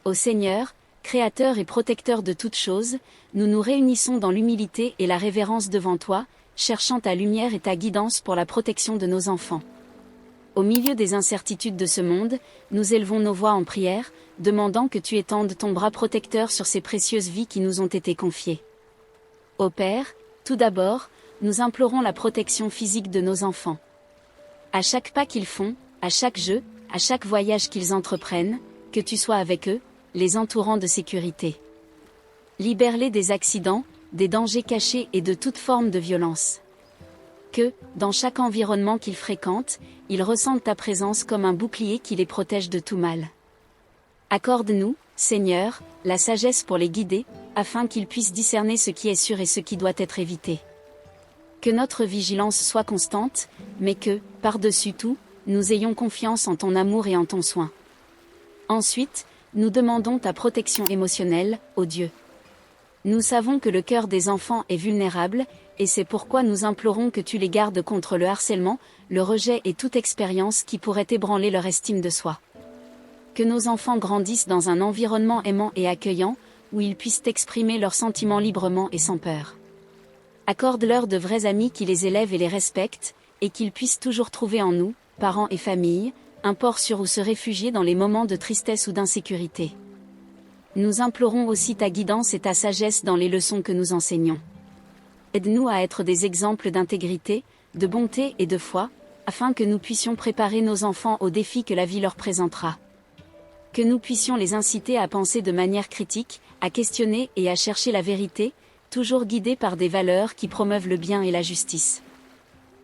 Ô Seigneur, Créateur et protecteur de toutes choses, nous nous réunissons dans l'humilité et la révérence devant toi, cherchant ta lumière et ta guidance pour la protection de nos enfants. Au milieu des incertitudes de ce monde, nous élevons nos voix en prière, demandant que tu étendes ton bras protecteur sur ces précieuses vies qui nous ont été confiées. Ô Père, tout d'abord, nous implorons la protection physique de nos enfants. À chaque pas qu'ils font, à chaque jeu, à chaque voyage qu'ils entreprennent, que tu sois avec eux, les entourant de sécurité. Libère-les des accidents, des dangers cachés et de toute forme de violence. Que, dans chaque environnement qu'ils fréquentent, ils ressentent ta présence comme un bouclier qui les protège de tout mal. Accorde-nous, Seigneur, la sagesse pour les guider, afin qu'ils puissent discerner ce qui est sûr et ce qui doit être évité. Que notre vigilance soit constante, mais que, par-dessus tout, nous ayons confiance en ton amour et en ton soin. Ensuite, nous demandons ta protection émotionnelle, ô Dieu. Nous savons que le cœur des enfants est vulnérable, et c'est pourquoi nous implorons que tu les gardes contre le harcèlement, le rejet et toute expérience qui pourrait ébranler leur estime de soi. Que nos enfants grandissent dans un environnement aimant et accueillant, où ils puissent exprimer leurs sentiments librement et sans peur. Accorde-leur de vrais amis qui les élèvent et les respectent, et qu'ils puissent toujours trouver en nous, parents et familles, un port sûr où se réfugier dans les moments de tristesse ou d'insécurité. Nous implorons aussi ta guidance et ta sagesse dans les leçons que nous enseignons. Aide-nous à être des exemples d'intégrité, de bonté et de foi, afin que nous puissions préparer nos enfants aux défis que la vie leur présentera. Que nous puissions les inciter à penser de manière critique, à questionner et à chercher la vérité, toujours guidés par des valeurs qui promeuvent le bien et la justice.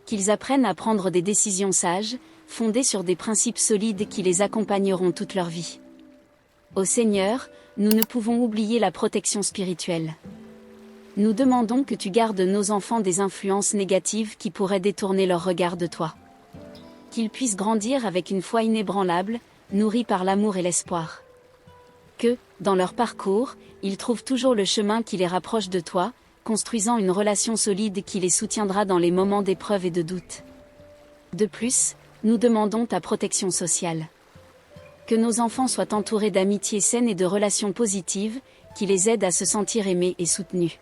Qu'ils apprennent à prendre des décisions sages, fondées sur des principes solides qui les accompagneront toute leur vie. Ô Seigneur, nous ne pouvons oublier la protection spirituelle. Nous demandons que tu gardes nos enfants des influences négatives qui pourraient détourner leur regard de toi. Qu'ils puissent grandir avec une foi inébranlable, nourris par l'amour et l'espoir. Que, dans leur parcours, ils trouvent toujours le chemin qui les rapproche de toi, construisant une relation solide qui les soutiendra dans les moments d'épreuve et de doute. De plus, nous demandons ta protection sociale. Que nos enfants soient entourés d'amitiés saines et de relations positives, qui les aident à se sentir aimés et soutenus.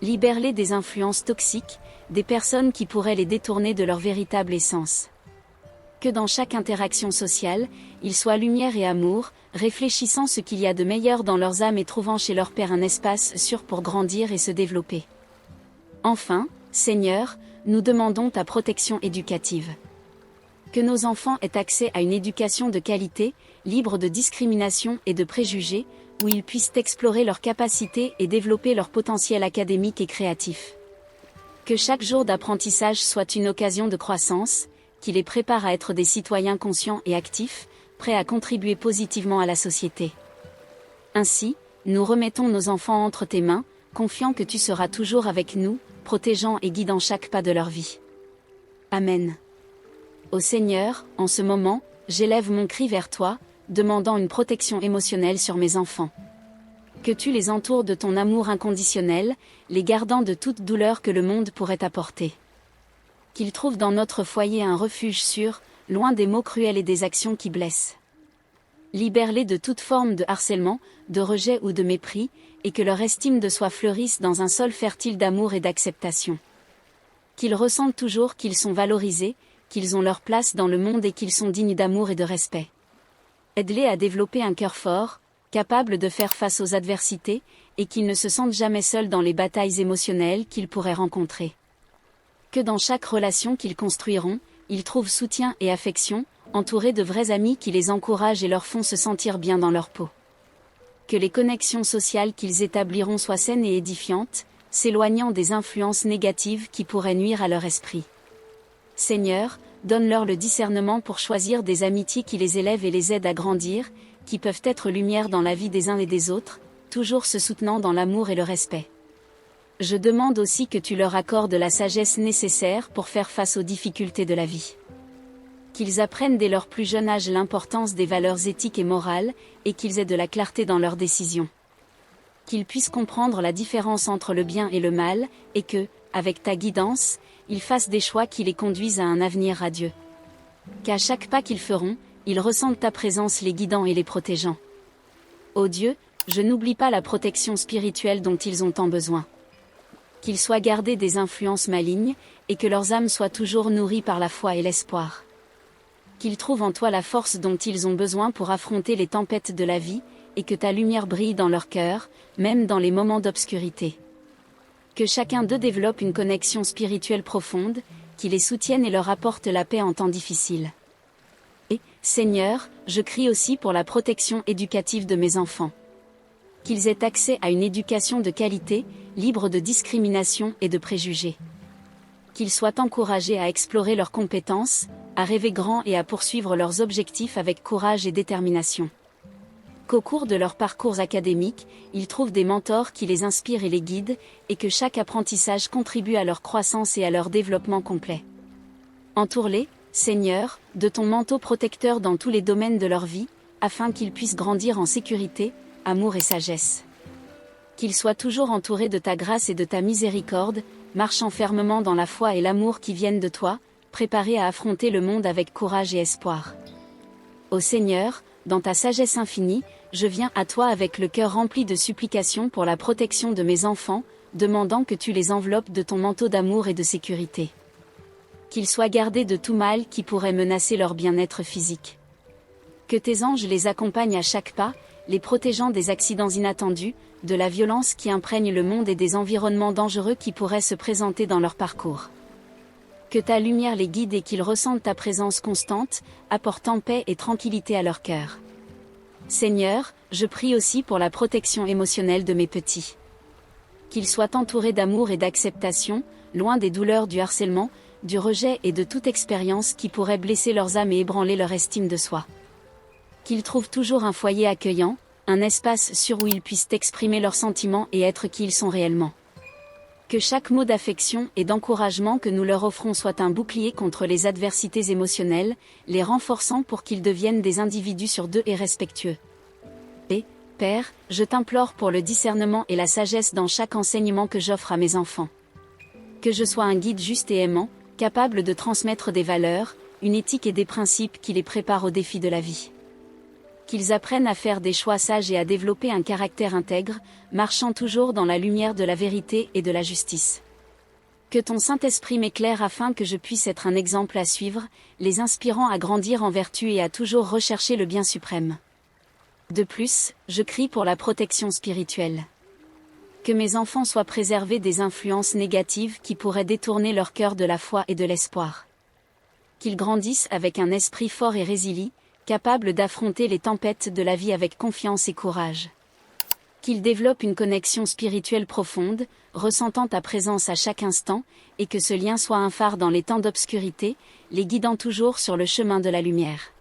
Libère-les des influences toxiques, des personnes qui pourraient les détourner de leur véritable essence. Que dans chaque interaction sociale, ils soient lumière et amour, réfléchissant ce qu'il y a de meilleur dans leurs âmes et trouvant chez leur Père un espace sûr pour grandir et se développer. Enfin, Seigneur, nous demandons ta protection éducative. Que nos enfants aient accès à une éducation de qualité, libre de discrimination et de préjugés, où ils puissent explorer leurs capacités et développer leur potentiel académique et créatif. Que chaque jour d'apprentissage soit une occasion de croissance, qui les prépare à être des citoyens conscients et actifs, prêts à contribuer positivement à la société. Ainsi, nous remettons nos enfants entre tes mains, confiants que tu seras toujours avec nous, protégeant et guidant chaque pas de leur vie. Amen. Ô Seigneur, en ce moment, j'élève mon cri vers toi, demandant une protection émotionnelle sur mes enfants. Que tu les entoures de ton amour inconditionnel, les gardant de toute douleur que le monde pourrait apporter. Qu'ils trouvent dans notre foyer un refuge sûr, loin des mots cruels et des actions qui blessent. Libère-les de toute forme de harcèlement, de rejet ou de mépris, et que leur estime de soi fleurisse dans un sol fertile d'amour et d'acceptation. Qu'ils ressentent toujours qu'ils sont valorisés, qu'ils ont leur place dans le monde et qu'ils sont dignes d'amour et de respect. Aide-les à développer un cœur fort, capable de faire face aux adversités, et qu'ils ne se sentent jamais seuls dans les batailles émotionnelles qu'ils pourraient rencontrer. Que dans chaque relation qu'ils construiront, ils trouvent soutien et affection, entourés de vrais amis qui les encouragent et leur font se sentir bien dans leur peau. Que les connexions sociales qu'ils établiront soient saines et édifiantes, s'éloignant des influences négatives qui pourraient nuire à leur esprit. Seigneur, donne-leur le discernement pour choisir des amitiés qui les élèvent et les aident à grandir, qui peuvent être lumière dans la vie des uns et des autres, toujours se soutenant dans l'amour et le respect. Je demande aussi que tu leur accordes la sagesse nécessaire pour faire face aux difficultés de la vie. Qu'ils apprennent dès leur plus jeune âge l'importance des valeurs éthiques et morales, et qu'ils aient de la clarté dans leurs décisions. Qu'ils puissent comprendre la différence entre le bien et le mal, et que, avec ta guidance, ils fassent des choix qui les conduisent à un avenir radieux. Qu'à chaque pas qu'ils feront, ils ressentent ta présence les guidant et les protégeant. Ô Dieu, je n'oublie pas la protection spirituelle dont ils ont tant besoin. Qu'ils soient gardés des influences malignes, et que leurs âmes soient toujours nourries par la foi et l'espoir. Qu'ils trouvent en toi la force dont ils ont besoin pour affronter les tempêtes de la vie, et que ta lumière brille dans leur cœur, même dans les moments d'obscurité. Que chacun d'eux développe une connexion spirituelle profonde, qui les soutienne et leur apporte la paix en temps difficiles. Et, Seigneur, je crie aussi pour la protection éducative de mes enfants. Qu'ils aient accès à une éducation de qualité, libre de discrimination et de préjugés. Qu'ils soient encouragés à explorer leurs compétences, à rêver grand et à poursuivre leurs objectifs avec courage et détermination. Qu'au cours de leurs parcours académiques, ils trouvent des mentors qui les inspirent et les guident, et que chaque apprentissage contribue à leur croissance et à leur développement complet. Entoure-les, Seigneur, de ton manteau protecteur dans tous les domaines de leur vie, afin qu'ils puissent grandir en sécurité, amour et sagesse. Qu'ils soient toujours entourés de ta grâce et de ta miséricorde, marchant fermement dans la foi et l'amour qui viennent de toi, préparés à affronter le monde avec courage et espoir. Ô Seigneur, dans ta sagesse infinie, je viens à toi avec le cœur rempli de supplications pour la protection de mes enfants, demandant que tu les enveloppes de ton manteau d'amour et de sécurité. Qu'ils soient gardés de tout mal qui pourrait menacer leur bien-être physique. Que tes anges les accompagnent à chaque pas, les protégeant des accidents inattendus, de la violence qui imprègne le monde et des environnements dangereux qui pourraient se présenter dans leur parcours. Que ta lumière les guide et qu'ils ressentent ta présence constante, apportant paix et tranquillité à leur cœur. Seigneur, je prie aussi pour la protection émotionnelle de mes petits. Qu'ils soient entourés d'amour et d'acceptation, loin des douleurs du harcèlement, du rejet et de toute expérience qui pourrait blesser leurs âmes et ébranler leur estime de soi. Qu'ils trouvent toujours un foyer accueillant, un espace sûr où ils puissent exprimer leurs sentiments et être qui ils sont réellement. Que chaque mot d'affection et d'encouragement que nous leur offrons soit un bouclier contre les adversités émotionnelles, les renforçant pour qu'ils deviennent des individus sûrs d'eux et respectueux. Et, Père, je t'implore pour le discernement et la sagesse dans chaque enseignement que j'offre à mes enfants. Que je sois un guide juste et aimant, capable de transmettre des valeurs, une éthique et des principes qui les préparent aux défis de la vie. Qu'ils apprennent à faire des choix sages et à développer un caractère intègre, marchant toujours dans la lumière de la vérité et de la justice. Que ton Saint-Esprit m'éclaire afin que je puisse être un exemple à suivre, les inspirant à grandir en vertu et à toujours rechercher le bien suprême. De plus, je crie pour la protection spirituelle. Que mes enfants soient préservés des influences négatives qui pourraient détourner leur cœur de la foi et de l'espoir. Qu'ils grandissent avec un esprit fort et résilient, capable d'affronter les tempêtes de la vie avec confiance et courage. Qu'ils développent une connexion spirituelle profonde, ressentant ta présence à chaque instant, et que ce lien soit un phare dans les temps d'obscurité, les guidant toujours sur le chemin de la lumière.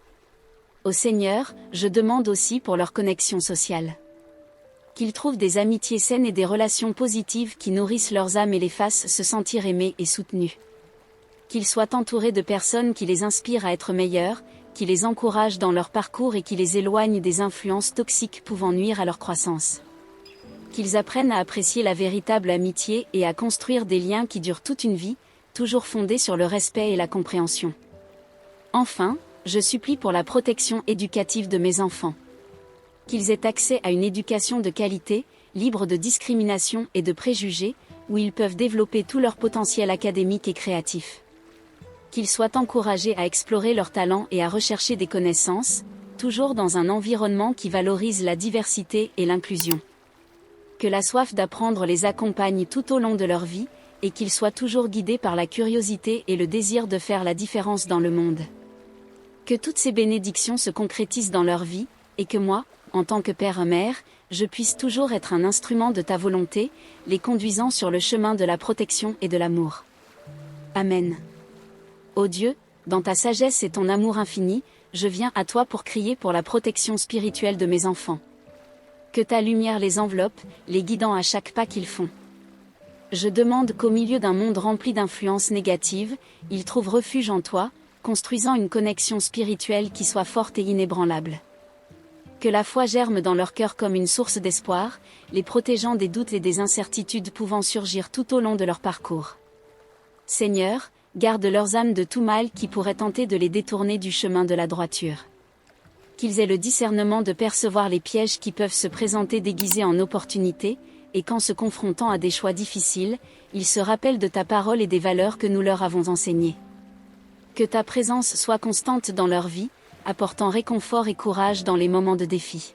Ô Seigneur, je demande aussi pour leur connexion sociale. Qu'ils trouvent des amitiés saines et des relations positives qui nourrissent leurs âmes et les fassent se sentir aimés et soutenus. Qu'ils soient entourés de personnes qui les inspirent à être meilleurs, qui les encouragent dans leur parcours et qui les éloignent des influences toxiques pouvant nuire à leur croissance. Qu'ils apprennent à apprécier la véritable amitié et à construire des liens qui durent toute une vie, toujours fondés sur le respect et la compréhension. Enfin, je supplie pour la protection éducative de mes enfants. Qu'ils aient accès à une éducation de qualité, libre de discrimination et de préjugés, où ils peuvent développer tout leur potentiel académique et créatif. Qu'ils soient encouragés à explorer leurs talents et à rechercher des connaissances, toujours dans un environnement qui valorise la diversité et l'inclusion. Que la soif d'apprendre les accompagne tout au long de leur vie, et qu'ils soient toujours guidés par la curiosité et le désir de faire la différence dans le monde. Que toutes ces bénédictions se concrétisent dans leur vie, et que moi, en tant que père et mère, je puisse toujours être un instrument de ta volonté, les conduisant sur le chemin de la protection et de l'amour. Amen. Ô Dieu, dans ta sagesse et ton amour infini, je viens à toi pour crier pour la protection spirituelle de mes enfants. Que ta lumière les enveloppe, les guidant à chaque pas qu'ils font. Je demande qu'au milieu d'un monde rempli d'influences négatives, ils trouvent refuge en toi, construisant une connexion spirituelle qui soit forte et inébranlable. Que la foi germe dans leur cœur comme une source d'espoir, les protégeant des doutes et des incertitudes pouvant surgir tout au long de leur parcours. Seigneur, garde leurs âmes de tout mal qui pourrait tenter de les détourner du chemin de la droiture. qu'ils aient le discernement de percevoir les pièges qui peuvent se présenter déguisés en opportunités, et qu'en se confrontant à des choix difficiles, ils se rappellent de ta parole et des valeurs que nous leur avons enseignées. Que ta présence soit constante dans leur vie, apportant réconfort et courage dans les moments de défi.